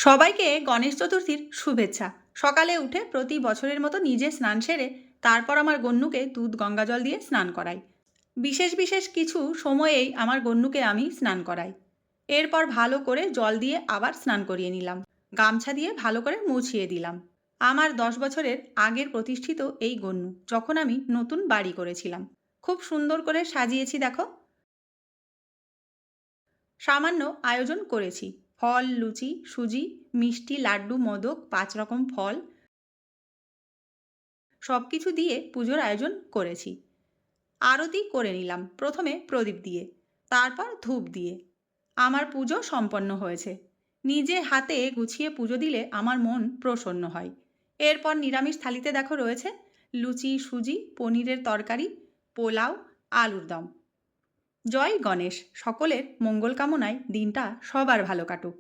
সবাইকে গণেশ চতুর্থীর শুভেচ্ছা। সকালে উঠে প্রতি বছরের মতো নিজে স্নান সেরে তারপর আমার গন্নুকে দুধ গঙ্গাজল দিয়ে স্নান করাই। বিশেষ বিশেষ কিছু সময়েই আমার গন্নুকে আমি স্নান করাই। এরপর ভালো করে জল দিয়ে আবার স্নান করিয়ে নিলাম। গামছা দিয়ে ভালো করে মুছিয়ে দিলাম। আমার 10 বছরের আগের প্রতিষ্ঠিত এই গন্নু, যখন আমি নতুন বাড়ি করেছিলাম। খুব সুন্দর করে সাজিয়েছি দেখো। সামান্য আয়োজন করেছি। ফল, লুচি, সুজি, মিষ্টি, লাড্ডু, মোদক, 5 রকম ফল সব কিছু দিয়ে পুজোর আয়োজন করেছি। আরতি করে নিলাম, প্রথমে প্রদীপ দিয়ে, তারপর ধূপ দিয়ে। আমার পুজো সম্পন্ন হয়েছে। নিজে হাতে গুছিয়ে পুজো দিলে আমার মন প্রসন্ন হয়। এরপর নিরামিষ থালিতে দেখো রয়েছে লুচি, সুজি, পনিরের তরকারি, পোলাও, আলুর দম। জয় গণেশ! সকলের মঙ্গল কামনায় দিনটা সবার ভালো কাটুক।